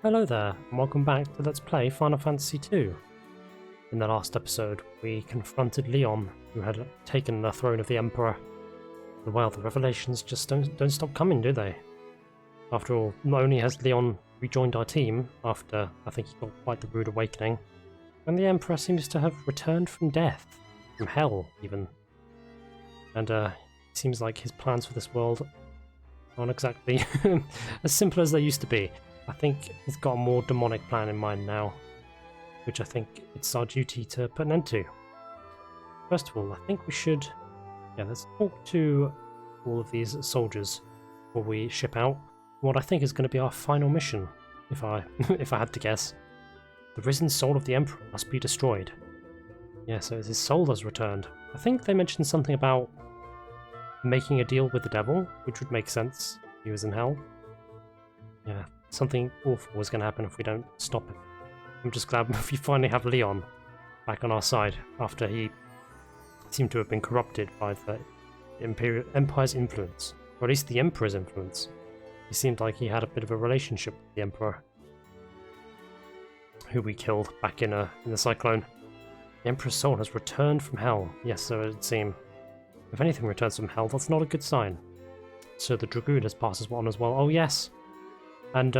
Hello there, and welcome back to Let's Play Final Fantasy II. In the last episode, we confronted Leon, who had taken the throne of the Emperor. And well, the revelations just don't stop coming, do they? After all, not only has Leon rejoined our team after I think he got quite the rude awakening, and the Emperor seems to have returned from death, from hell even. And it seems like his plans for this world aren't exactly as simple as they used to be. I think he's got a more demonic plan in mind now, which I think it's our duty to put an end to. First of all, I think we should, let's talk to all of these soldiers before we ship out. What I think is going to be our final mission, if I if I had to guess. The risen soul of the Emperor must be destroyed. Yeah, so his soul has returned. I think they mentioned something about making a deal with the devil, which would make sense. He was in hell. Yeah. Something awful was going to happen if we don't stop him. I'm just glad we finally have Leon back on our side after he seemed to have been corrupted by the Empire's influence, or at least the Emperor's influence. He seemed like he had a bit of a relationship with the Emperor, who we killed back in the Cyclone. The Emperor's soul has returned from hell. Yes, so it would seem. If anything returns from hell, that's not a good sign. So the Dragoon has passed us on as well. Oh yes. And,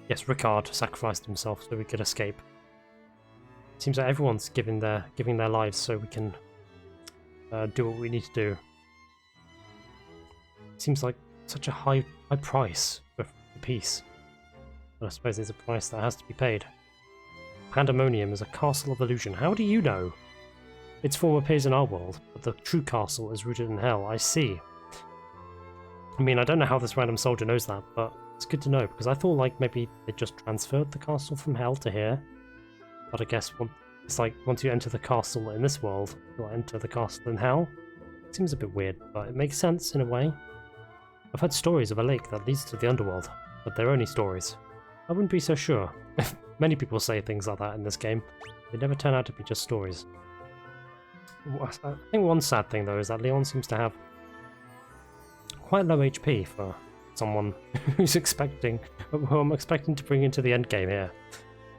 yes, Ricard sacrificed himself so we could escape. Seems like everyone's giving their lives so we can do what we need to do. Seems like such a high price for peace. But I suppose there's a price that has to be paid. Pandemonium is a castle of illusion. How do you know? Its form appears in our world, but the true castle is rooted in hell. I see. I mean, I don't know how this random soldier knows that, but it's good to know, because I thought like maybe they just transferred the castle from hell to here. But I guess it's like once you enter the castle in this world, you'll enter the castle in hell. It seems a bit weird, but it makes sense in a way. I've heard stories of a lake that leads to the underworld, but they're only stories. I wouldn't be so sure. Many people say things like that in this game. They never turn out to be just stories. I think one sad thing though is that Leon seems to have quite low HP for someone who I'm expecting to bring into the end game here.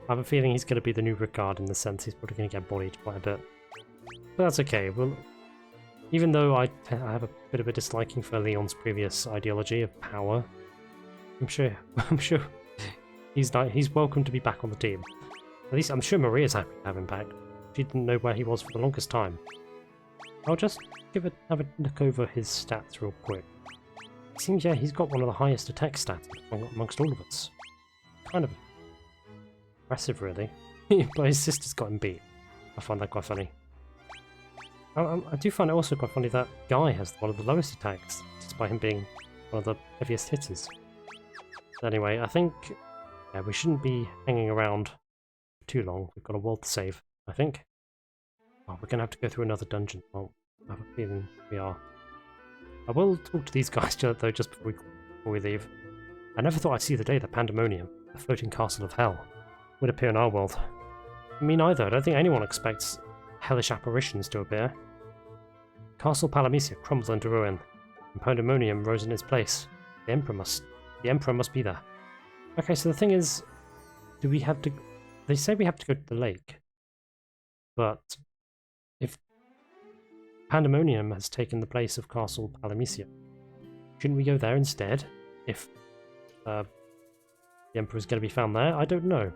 I have a feeling he's going to be the new Ricard in the sense he's probably going to get bodied quite a bit. But that's okay. Well, even though I have a bit of a disliking for Leon's previous ideology of power, I'm sure he's welcome to be back on the team. At least I'm sure Maria's happy to have him back. She didn't know where he was for the longest time. I'll just have a look over his stats real quick. It seems, yeah, he's got one of the highest attack stats amongst all of us. Kind of impressive, really. But his sister's got him beat. I find that quite funny. I do find it also quite funny that Guy has one of the lowest attacks, despite him being one of the heaviest hitters. Anyway, I think we shouldn't be hanging around for too long. We've got a world to save, I think. Oh, we're going to have to go through another dungeon. Well, I have a feeling we are. I will talk to these guys though just before we leave. I never thought I'd see the day that Pandemonium, the floating castle of hell, would appear in our world. Me neither. I don't think anyone expects hellish apparitions to appear. Castle Palamisia crumbled into ruin, and Pandemonium rose in its place. The Emperor must be there. Okay, so the thing is, do we have to? They say we have to go to the lake, but if Pandemonium has taken the place of Castle Palamisia, shouldn't we go there instead? If the Emperor's going to be found there, I don't know.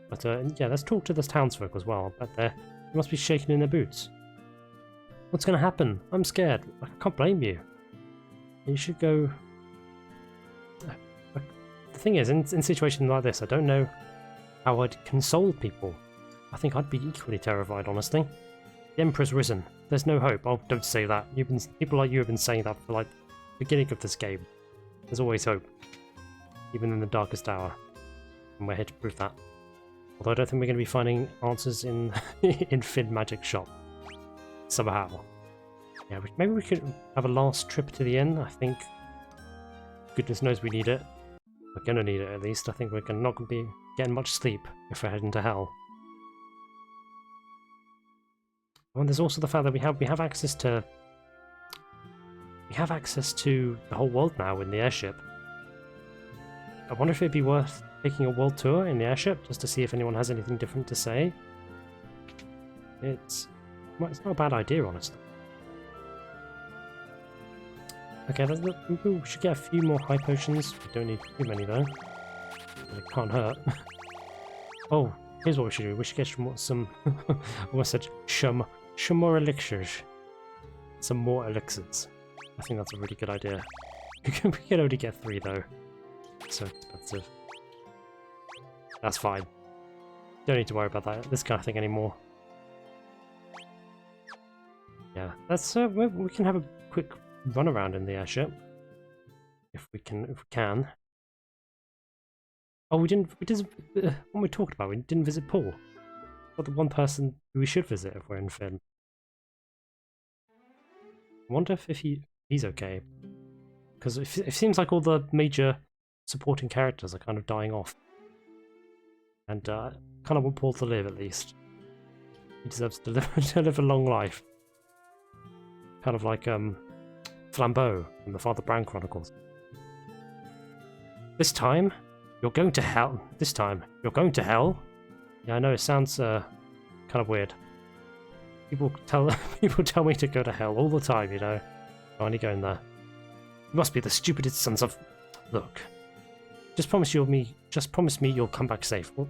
But yeah, let's talk to the townsfolk as well. I bet they must be shaking in their boots. What's going to happen? I'm scared. I can't blame you. You should go. The thing is, in situations like this, I don't know how I'd console people. I think I'd be equally terrified, honestly. The Emperor's risen. There's no hope. Oh, don't say that. People like you have been saying that for like the beginning of this game. There's always hope, even in the darkest hour, and we're here to prove that. Although I don't think we're going to be finding answers in in Finn Magic Shop somehow. Yeah, maybe we could have a last trip to the inn. I think goodness knows we need it. We're going to need it at least. I think we're not going to be getting much sleep if we're heading to hell. And there's also the fact that we have access to the whole world now in the airship. I wonder if it'd be worth taking a world tour in the airship just to see if anyone has anything different to say. It's not a bad idea, honestly. Okay, we should get a few more high potions. We don't need too many though. It can't hurt. Oh, here's what we should do. We should get some I almost said some more elixirs. Some more elixirs. I think that's a really good idea. We can only get 3 though. So expensive. That's fine. Don't need to worry about this kind of thing anymore. Yeah, that's we can have a quick run around in the airship if we can. Oh, we did when we talked about, we didn't visit Paul. But the one person who we should visit if we're in Fynn. I wonder if he's okay, because it seems like all the major supporting characters are kind of dying off, and kind of want Paul to live at least. He deserves to live a long life, kind of like Flambeau from the Father Brown Chronicles. This time, you're going to hell. This time, you're going to hell. Yeah, I know it sounds kind of weird. People tell me to go to hell all the time, you know. Finally going there. You must be the stupidest sons of. Look, just promise me you'll come back safe. Well,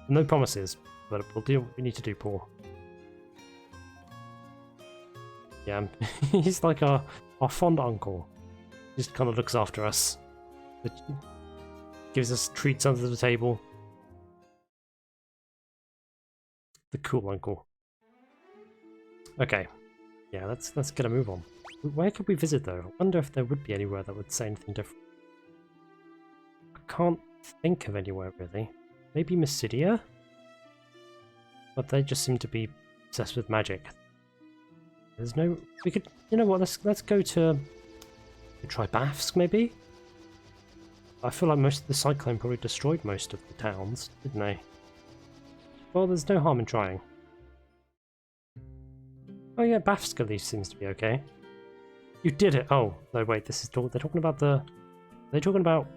no promises, but we'll do what we need to do, Paul. Yeah, he's like our fond uncle. Just kind of looks after us. Gives us treats under the table. The cool uncle. Okay. Yeah, let's get a move on. Where could we visit though? I wonder if there would be anywhere that would say anything different. I can't think of anywhere really. Maybe Mysidia? But they just seem to be obsessed with magic. There's no... We could... You know what, let's go to... Try Bafsk maybe? I feel like most of the cyclone probably destroyed most of the towns, didn't they? Well, there's no harm in trying. Oh yeah, Bafsk at least seems to be okay. You did it! Oh, no wait, this is... They're talking about the... Are they talking about...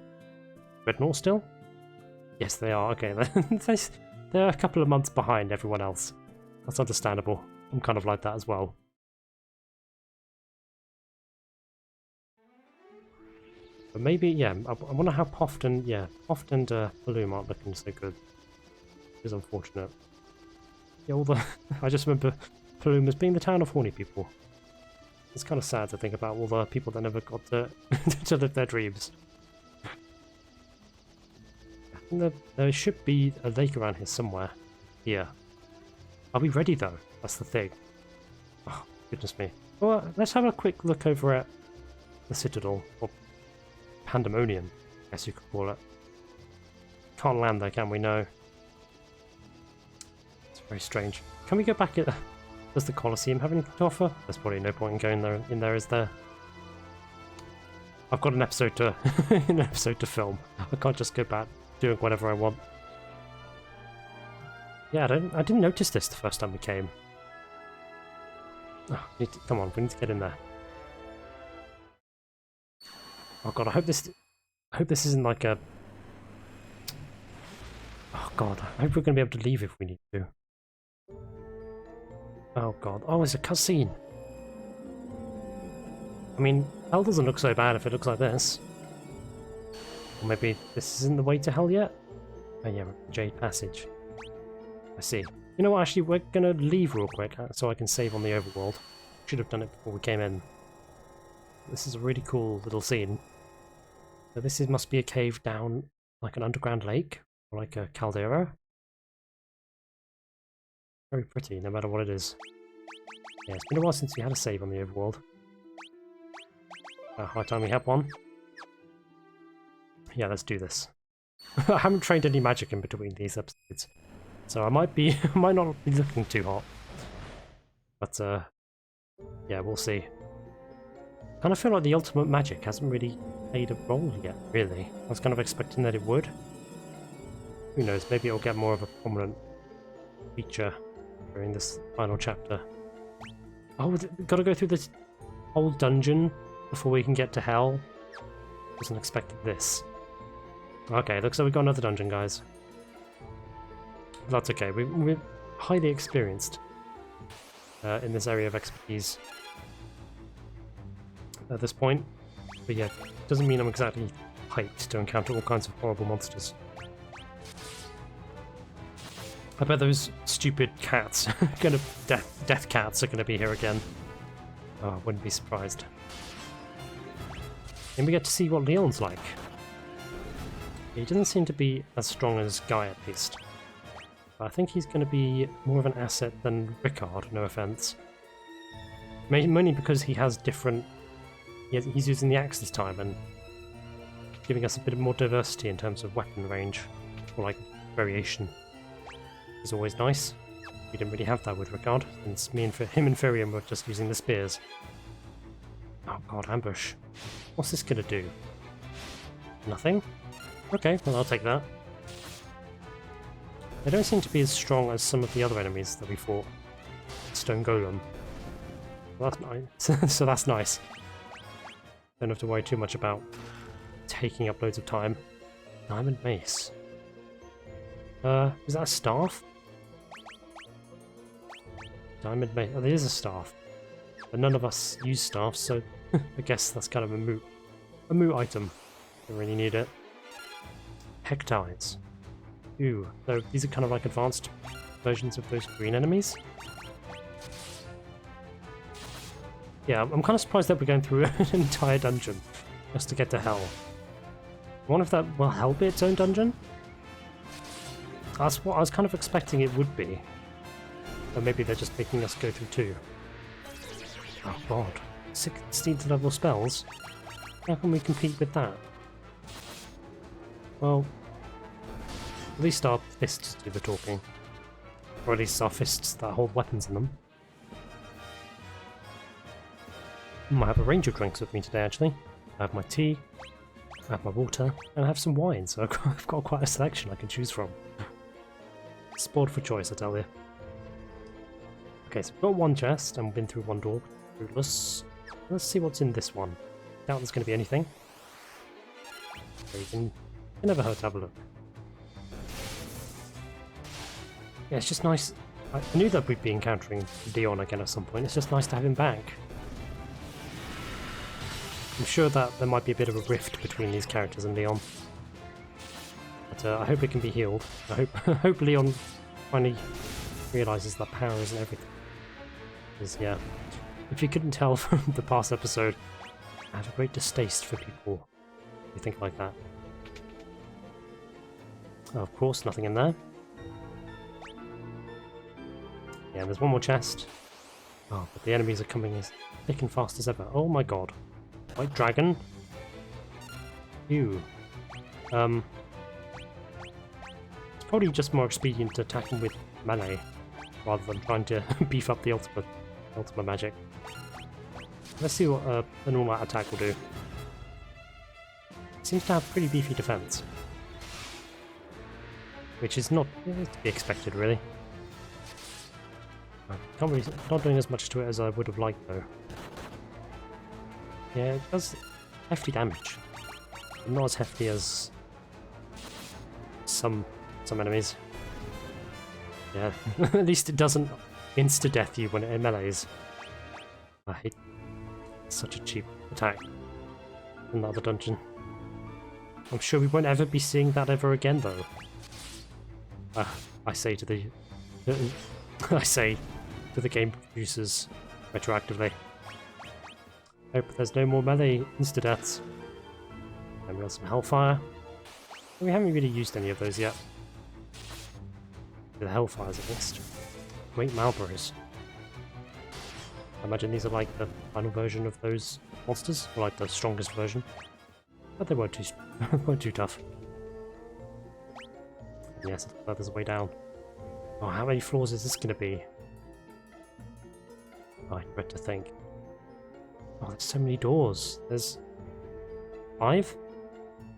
Rednor still? Yes, they are. Okay, they're a couple of months behind everyone else. That's understandable. I'm kind of like that as well. But maybe, yeah, I wonder how Poft and Bloom aren't looking so good. It's unfortunate. Yeah, I just remember Bloom as being the town of horny people. It's kind of sad to think about all the people that never got to, to live their dreams. I think there should be a lake around here somewhere. Here. Are we ready though? That's the thing. Oh, goodness me. Well, let's have a quick look over at the Citadel, or Pandemonium, I guess you could call it. Can't land there, can we? No. It's very strange. Can we go back at... Does the Colosseum have anything to offer? There's probably no point in going there. Is there? I've got an episode to film. I can't just go back doing whatever I want. Yeah, I didn't notice this the first time we came. Oh, come on, we need to get in there. Oh god, I hope this isn't like a... Oh god, I hope we're going to be able to leave if we need to. Oh god, oh, it's a cutscene! I mean, hell doesn't look so bad if it looks like this. Or maybe this isn't the way to hell yet? Oh yeah, Jade Passage. I see. You know what, actually, we're going to leave real quick so I can save on the overworld. Should have done it before we came in. This is a really cool little scene. So this must be a cave down like an underground lake, or like a caldera. Very pretty, no matter what it is. Yeah, it's been a while since we had a save on the overworld. High time we have one. Yeah, let's do this. I haven't trained any magic in between these episodes, so I might not be looking too hot. But yeah, we'll see. Kind of feel like the ultimate magic hasn't really played a role yet, really. I was kind of expecting that it would. Who knows, maybe it'll get more of a prominent feature during this final chapter. Oh, we've got to go through this whole dungeon before we can get to hell. Wasn't expecting this. Okay, looks like we've got another dungeon, guys. That's okay, we're highly experienced in this area of expertise at this point. But yeah, doesn't mean I'm exactly hyped to encounter all kinds of horrible monsters. I bet those stupid cats, death cats, are gonna be here again. Oh, I wouldn't be surprised. And we get to see what Leon's like. He doesn't seem to be as strong as Guy, at least. But I think he's going to be more of an asset than Ricard, no offense. Mainly because he has different... He's using the axe this time and giving us a bit more diversity in terms of weapon range, or like variation. Is always nice. We didn't really have that with Ricard, since him and Firion were just using the spears. Oh god, ambush. What's this gonna do? Nothing? Okay, well I'll take that. They don't seem to be as strong as some of the other enemies that we fought. Stone Golem. Well, that's nice. So that's nice. Don't have to worry too much about taking up loads of time. Diamond Mace. Is that a staff? Diamond Mace. Oh, there is a staff. But none of us use staffs, so I guess that's kind of a moot item. Don't really need it. Hectides. Ooh, so these are kind of like advanced versions of those green enemies. Yeah, I'm kind of surprised that we're going through an entire dungeon just to get to Hell. I wonder if that will Hell be its own dungeon? That's what I was kind of expecting it would be. Or maybe they're just making us go through two. Oh god, 16th level spells? How can we compete with that? Well, at least our fists do the talking. Or at least our fists that hold weapons in them. I have a range of drinks with me today, actually. I have my tea, I have my water, and I have some wine, so I've got quite a selection I can choose from. Spoiled for choice, I tell you. Okay, so we've got one chest, and we've been through one door. Let's see what's in this one. Doubt there's going to be anything. Okay, it can never hurt to have a look. Yeah, it's just nice. I knew that we'd be encountering Leon again at some point. It's just nice to have him back. I'm sure that there might be a bit of a rift between these characters and Leon. But I hope it can be healed. I hope Leon finally realises that power isn't everything. Because, yeah, if you couldn't tell from the past episode, I have a great distaste for people who think like that. Oh, of course, nothing in there. Yeah, there's one more chest. Oh, but the enemies are coming as thick and fast as ever. Oh my god. White dragon? Ew. It's probably just more expedient to attack him with melee, rather than trying to beef up the ultimate magic. Let's see what a normal attack will do. It seems to have pretty beefy defense. Which is not to be expected, really. Not doing as much to it as I would have liked, though. Yeah, it does hefty damage. But not as hefty as some enemies. Yeah, at least it doesn't insta-death you when it melees. I hate such a cheap attack in the other dungeon. I'm sure we won't ever be seeing that ever again, though. I say to the game producers retroactively. Hope there's no more melee insta-deaths. And we got some Hellfire. We haven't really used any of those yet. The Hellfires at least. Great Malboros. I imagine these are like the final version of those monsters, or like the strongest version. But they weren't too tough. And yes, there's a way down. Oh, how many floors is this going to be? I dread to think. Oh, there's so many doors. There's 5?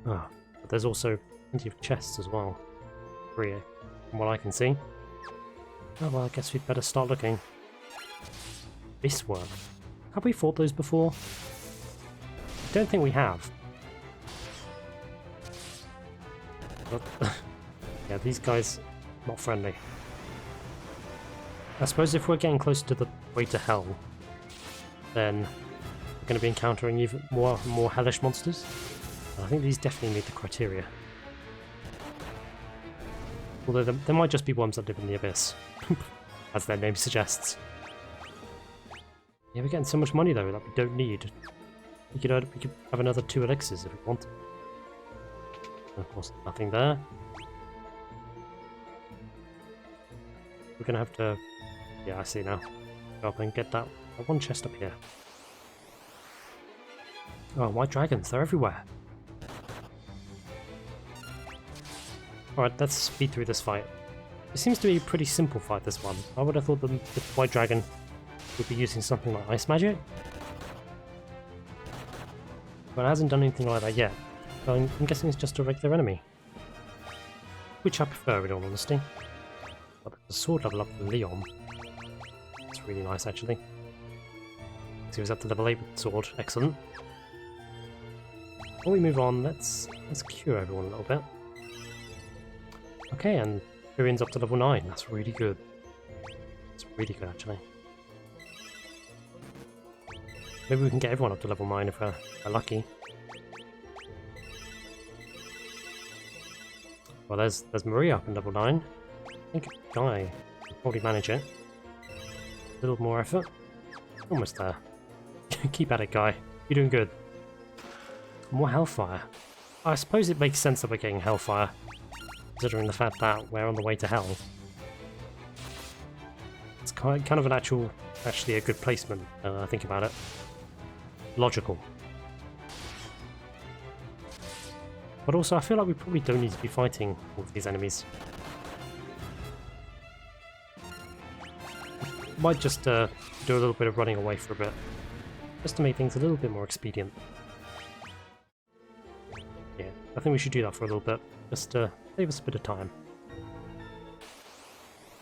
Oh, but there's also plenty of chests as well. 3, from what I can see. Oh well, I guess we'd better start looking. This one. Have we fought those before? I don't think we have. But yeah, these guys, not friendly. I suppose if we're getting closer to the way to hell, then we're going to be encountering even more hellish monsters. And I think these definitely meet the criteria. Although there might just be worms that live in the abyss, as their name suggests. Yeah, we're getting so much money though that we don't need. We could have another 2 elixirs if we want. And of course, nothing there. We're gonna have to. Yeah, I see now. Go up and get that one chest up here. Oh, white dragons! They're everywhere. Alright, let's speed through this fight. It seems to be a pretty simple fight, this one. I would have thought the white dragon would be using something like ice magic. But it hasn't done anything like that yet. So I'm guessing it's just a regular enemy. Which I prefer, in all honesty. But the sword level up to Leon. It's really nice, actually. So he was up to level 8 with the sword. Excellent. Before we move on, let's cure everyone a little bit. Okay, and Furian's up to level 9. That's really good. It's really good, actually. Maybe we can get everyone up to level 9 if we're lucky. Well, there's Maria up in level 9. I think Guy can probably manage it. A little more effort. Almost there. Keep at it, Guy. You're doing good. More Hellfire. I suppose it makes sense that we're getting Hellfire, considering the fact that we're on the way to hell. It's kind of an actually a good placement, I think about it. Logical. But also, I feel like we probably don't need to be fighting all of these enemies. Might just do a little bit of running away for a bit, just to make things a little bit more expedient. Yeah, I think we should do that for a little bit, just to save us a bit of time.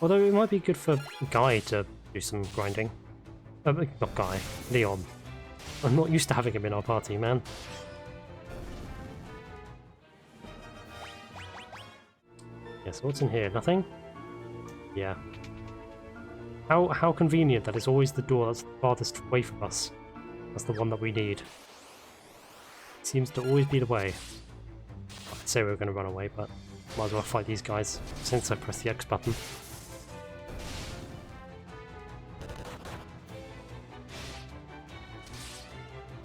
Although it might be good for Guy to do some grinding. Not Guy, Leon. I'm not used to having him in our party, man. Yeah, so what's in here? Nothing? Yeah. How convenient that it's always the door that's farthest away from us. That's the one that we need. It seems to always be the way. I'd say we were going to run away, but might as well fight these guys since I pressed the X button.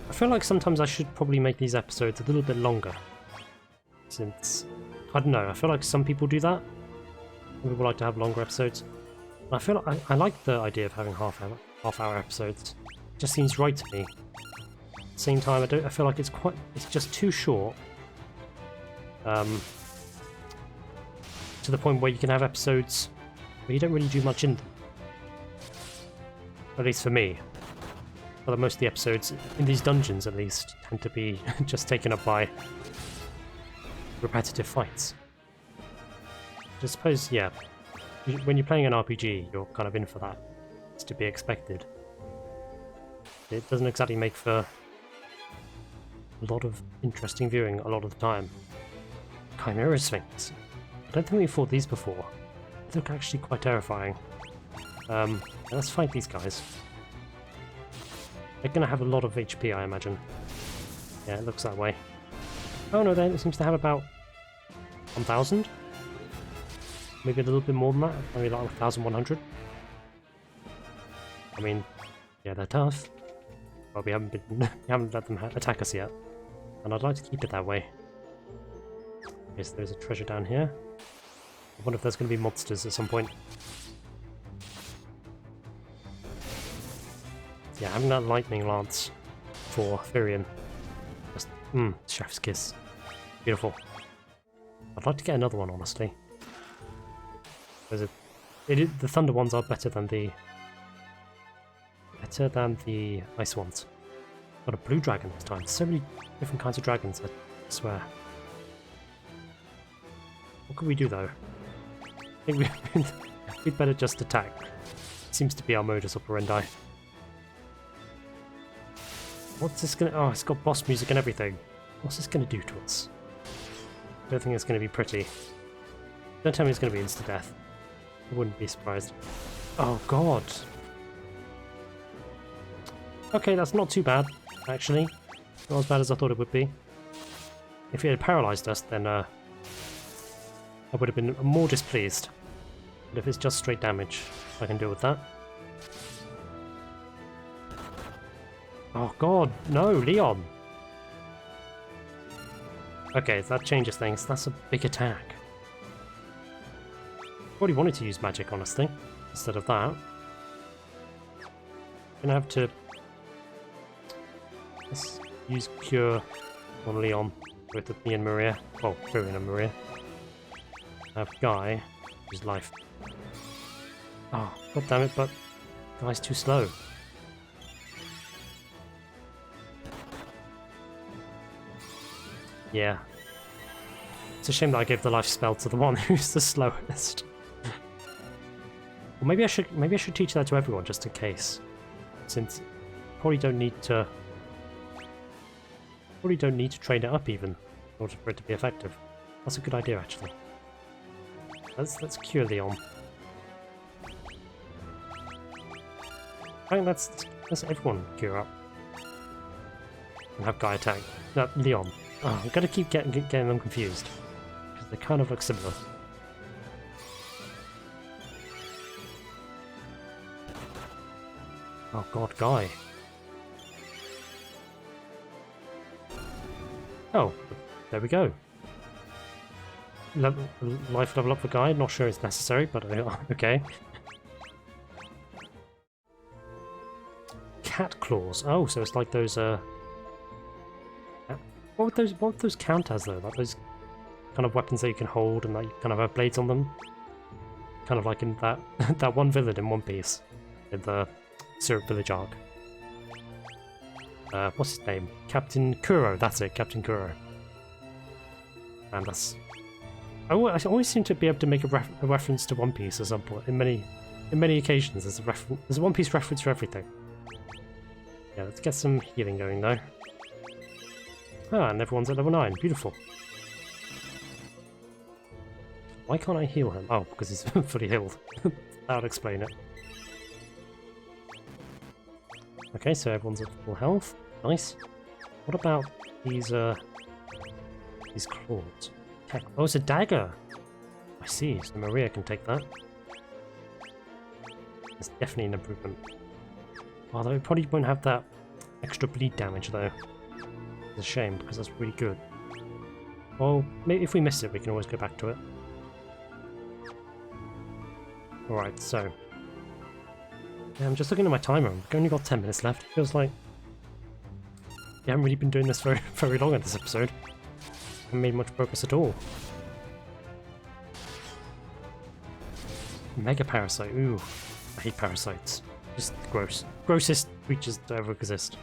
I feel like sometimes I should probably make these episodes a little bit longer. Since, I don't know, I feel like some people do that. Some people like to have longer episodes. And I feel like I like the idea of having half hour episodes. It just seems right to me. At the same time, I feel like it's just too short. To the point where you can have episodes where you don't really do much in them. At least for me. But most of the episodes, in these dungeons at least, tend to be just taken up by repetitive fights. I suppose, yeah, when you're playing an RPG, you're kind of in for that. It's to be expected. It doesn't exactly make for a lot of interesting viewing a lot of the time. Chimera Sphinx. I don't think we've fought these before. They look actually quite terrifying. Let's fight these guys. They're going to have a lot of HP, I imagine. Yeah, it looks that way. Oh no, then it seems to have about 1,000? Maybe a little bit more than that, maybe like 1,100. I mean, yeah, they're tough. But we haven't let them attack us yet. And I'd like to keep it that way. Okay, so there's a treasure down here. I wonder if there's going to be monsters at some point. Yeah, having that lightning lance for Furion. Just, chef's kiss. Beautiful. I'd like to get another one, honestly. The thunder ones are better than the ice ones. Got a blue dragon this time. So many different kinds of dragons, I swear. What can we do though? I think we'd better just attack. Seems to be our modus operandi. What's this gonna... Oh, it's got boss music and everything. What's this gonna do to us? don't think it's going to be pretty. Don't tell me it's going to be insta-death. I wouldn't be surprised. Oh god. Okay, that's not too bad, actually. Not as bad as I thought it would be. If it had paralyzed us, then I would have been more displeased. But if it's just straight damage, I can deal with that. Oh god, no, Leon! Okay, that changes things. That's a big attack. I already wanted to use magic, honestly, instead of that. Gonna have to... Let's use Cure on Leon with me and Maria. Oh, Vivian and Maria. I have Guy, whose life. Oh, god damn it, but Guy's too slow. Yeah. It's a shame that I gave the life spell to the one who's the slowest. Well, maybe I should teach that to everyone just in case. Since probably don't need to train it up even in order for it to be effective. That's a good idea actually. Let's cure Leon. I think let's everyone cure up. And have Guy attack. No, Leon. Oh, I'm gonna keep getting them confused. Because they kind of look similar. Oh god, Guy. Oh, there we go. Life level up for Guy, not sure it's necessary, but okay. Cat claws. Oh, so it's like those what would those count as though? Like those kind of weapons that you can hold and that you kind of have blades on them? Kind of like in that that one villain in One Piece. In the Syrup Village arc. What's his name? Captain Kuro, that's it, Captain Kuro. And that's... I always seem to be able to make a reference to One Piece at some point. In many occasions, there's a One Piece reference for everything. Yeah, let's get some healing going though. Ah, and everyone's at level 9. Beautiful. Why can't I heal him? Oh, because he's fully healed. That'll explain it. Okay, so everyone's at full health. Nice. What about these claws? Oh, it's a dagger! I see, so Maria can take that. It's definitely an improvement. Although it probably won't have that extra bleed damage though. It's a shame, because that's really good. Well, maybe if we miss it, we can always go back to it. Alright, so... Yeah, I'm just looking at my timer. We've only got 10 minutes left. It feels like... We haven't really been doing this very, very long in this episode. Haven't made much progress at all. Mega Parasite, ooh. I hate parasites. Just gross. Grossest creatures to ever exist.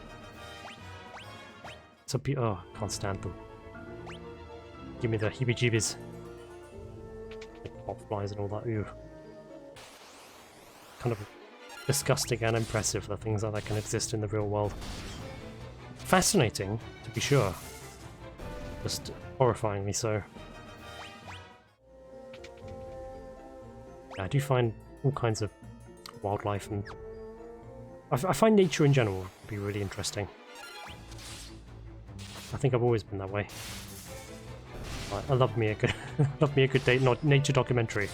So oh, can't stand them. Give me the heebie-jeebies. Like pop flies and all that, ooh. Kind of disgusting and impressive, the things like that can exist in the real world. Fascinating, to be sure. Just horrifyingly so. Yeah, I do find all kinds of wildlife and... I find nature in general to be really interesting. I think I've always been that way. I love me a good, nature documentary.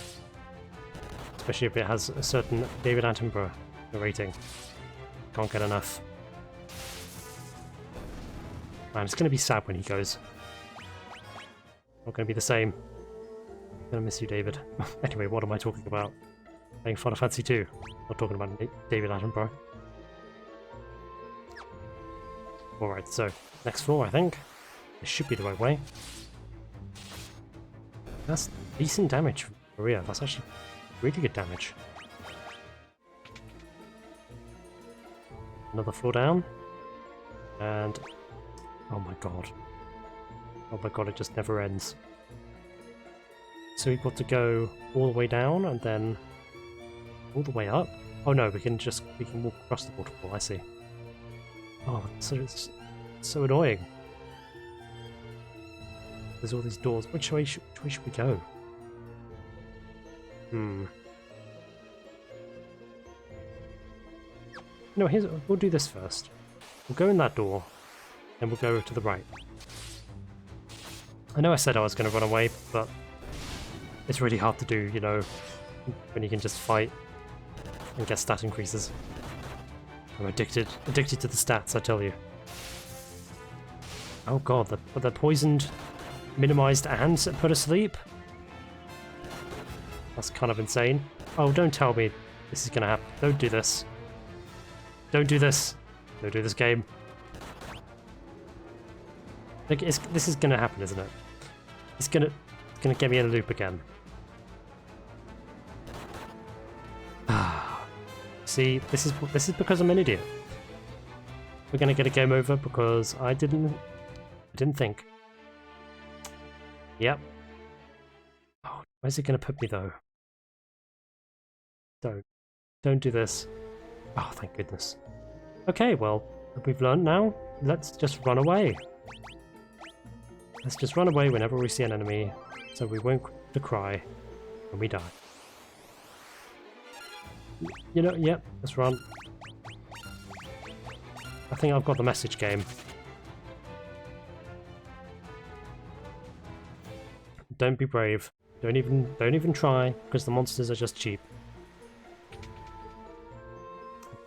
Especially if it has a certain David Attenborough rating. Can't get enough. Man, it's going to be sad when he goes. Not going to be the same. I'm going to miss you, David. Anyway, what am I talking about? Playing Final Fantasy 2. Not talking about David Attenborough. Alright, so, next floor, I think. This should be the right way. That's decent damage from Maria. That's actually really good damage. Another floor down. And... oh my god. Oh my god, it just never ends. So we've got to go all the way down and then all the way up? Oh no, we can walk across the waterfall, I see. Oh, so it's so annoying. there's all these doors. Which way should we go? No, we'll do this first. We'll go in that door, then we'll go to the right. I know I said I was going to run away, but it's really hard to do, you know, when you can just fight and get stat increases. I'm addicted to the stats, I tell you. Oh god, they're poisoned, minimized, and put asleep? That's kind of insane. Oh, don't tell me this is gonna happen. Don't do this. Don't do this. Don't do this game. Like, this is gonna happen, isn't it? It's gonna get me in a loop again. See, this is because I'm an idiot. We're gonna get a game over because I didn't think. Yep. Oh, where's it gonna put me though? Don't do this. Oh, thank goodness. Okay, well, we've learned now. Let's just run away. Let's just run away whenever we see an enemy, so we won't cry when we die. You know, yep, let's run. I think I've got the message game. Don't be brave. Don't even try, because the monsters are just cheap.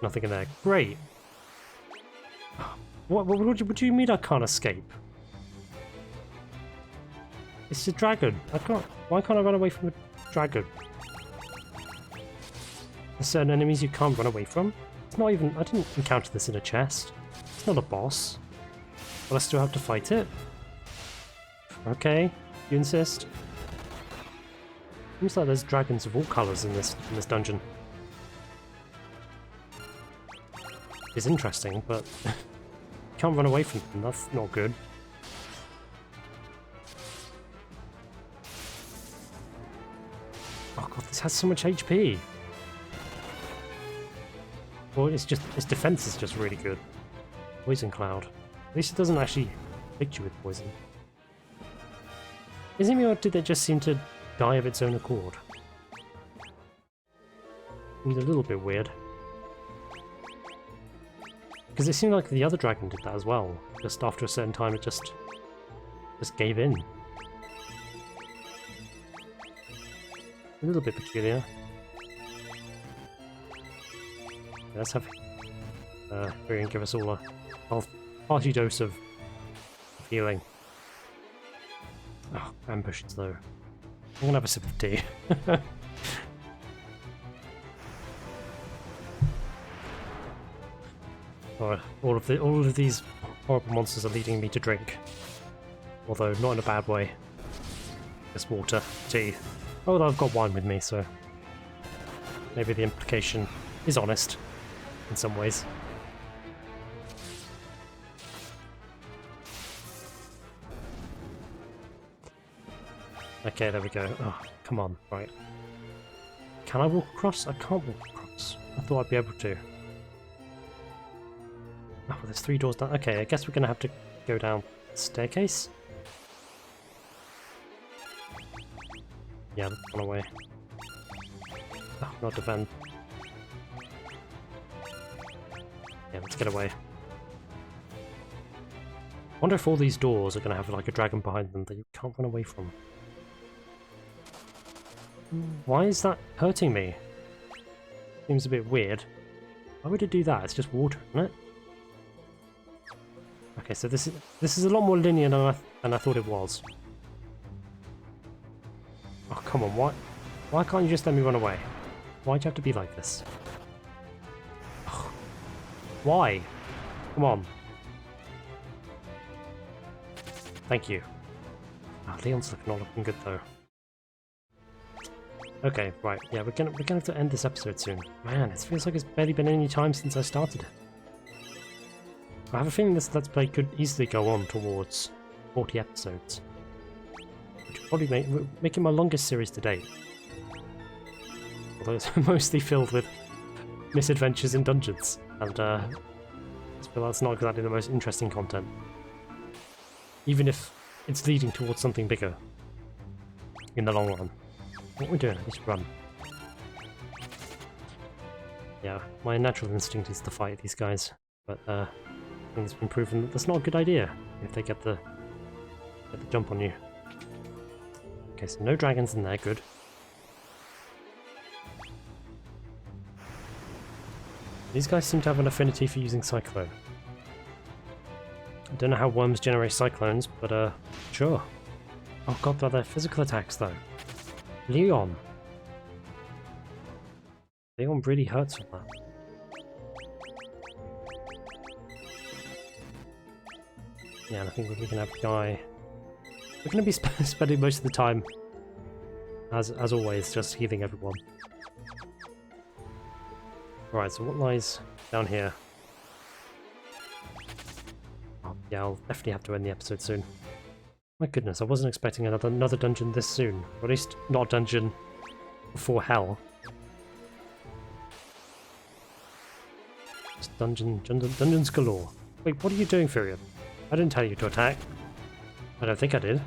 Nothing in there. Great. What do you mean I can't escape? It's a dragon. Why can't I run away from a dragon? There's certain enemies you can't run away from. It's not even. I didn't encounter this in a chest. It's not a boss. But I still have to fight it. Okay, you insist. Seems like there's dragons of all colours in this dungeon. It's interesting, but you can't run away from them. That's not good. Oh god, this has so much HP. Well, its defense is just really good. Poison cloud. At least it doesn't actually hit you with poison. Isn't it, or did it just seem to die of its own accord? Seems a little bit weird. Because it seemed like the other dragon did that as well. Just after a certain time, it just gave in. A little bit peculiar. Let's have here and give us all a hearty dose of healing. Oh, ambushes though. I'm gonna have a sip of tea. Alright, all of these horrible monsters are leading me to drink. Although not in a bad way. Just water, tea. Although I've got wine with me, so maybe the implication is honest in some ways. Okay, there we go. Oh, come on, right. Can I walk across? I can't walk across. I thought I'd be able to. Oh, there's 3 doors down. Okay, I guess we're gonna have to go down the staircase. Yeah, let's run away. Oh, not defend. Yeah, let's get away. I wonder if all these doors are gonna have like a dragon behind them that you can't run away from. Why is that hurting me? Seems a bit weird. Why would it do that? It's just water, isn't it? Okay, so this is a lot more linear than I thought it was. Oh, come on, why can't you just let me run away? Why'd you have to be like this? Oh, why? Come on. Thank you. Oh, Leon's not looking good though. Okay, right, yeah, we're gonna have to end this episode soon. Man, it feels like it's barely been any time since I started it. I have a feeling this Let's Play could easily go on towards 40 episodes. Which would probably make it my longest series to date. Although it's mostly filled with misadventures in dungeons, and I feel that's not exactly the most interesting content. Even if it's leading towards something bigger in the long run. What are we doing? Let's run. Yeah, my natural instinct is to fight these guys, but I think it's been proven that that's not a good idea if they get the jump on you. Okay, so no dragons in there, good. These guys seem to have an affinity for using Cyclone. I don't know how worms generate cyclones, but sure. Oh god, they're physical attacks though. Leon. Leon really hurts from that. Yeah, and I think we can have Guy. We're going to be spending most of the time, as always, just healing everyone. Alright, so what lies down here? Oh, yeah, I'll definitely have to end the episode soon. My goodness, I wasn't expecting another dungeon this soon. Or at least not a dungeon before hell. Just dungeons galore. Wait, what are you doing, Furion? I didn't tell you to attack. I don't think I did.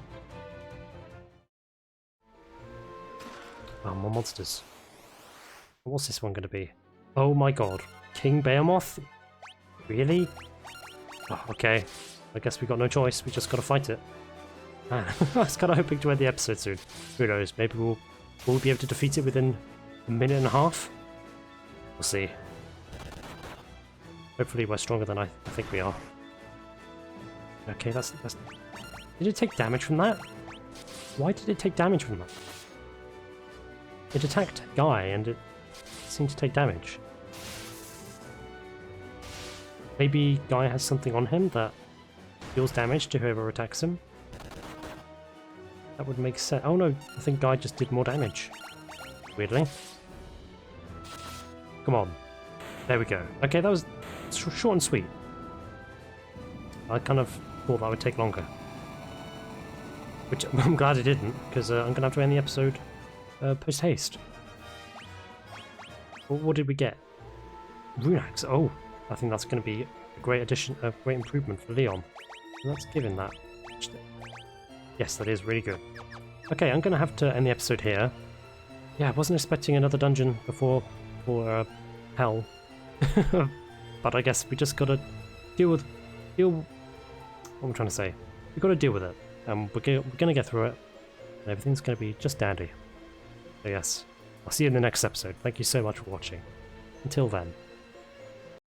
Oh, more monsters. What's this one going to be? Oh my god. King Behemoth? Really? Oh, okay. I guess we got no choice. We just got to fight it. Man, I was kind of hoping to end the episode soon. Who knows? Maybe we'll be able to defeat it within a minute and a half? We'll see. Hopefully we're stronger than I think we are. Okay, that's... Did it take damage from that? Why did it take damage from that? It attacked Guy and it seemed to take damage. Maybe Guy has something on him that deals damage to whoever attacks him? That would make sense. Oh no, I think Guy just did more damage. Weirdly. Come on. There we go. Okay, that was short and sweet. I kind of thought that would take longer. Which I'm glad it didn't, because I'm going to have to end the episode post-haste. What did we get? Runax. Oh, I think that's going to be a great addition, a great improvement for Leon. Let's give him that. Yes, that is really good. Okay, I'm going to have to end the episode here. Yeah, I wasn't expecting another dungeon before hell. But I guess we just got to deal... What am I trying to say? We've got to deal with it. We're going to get through it. And everything's going to be just dandy. So yes, I'll see you in the next episode. Thank you so much for watching. Until then.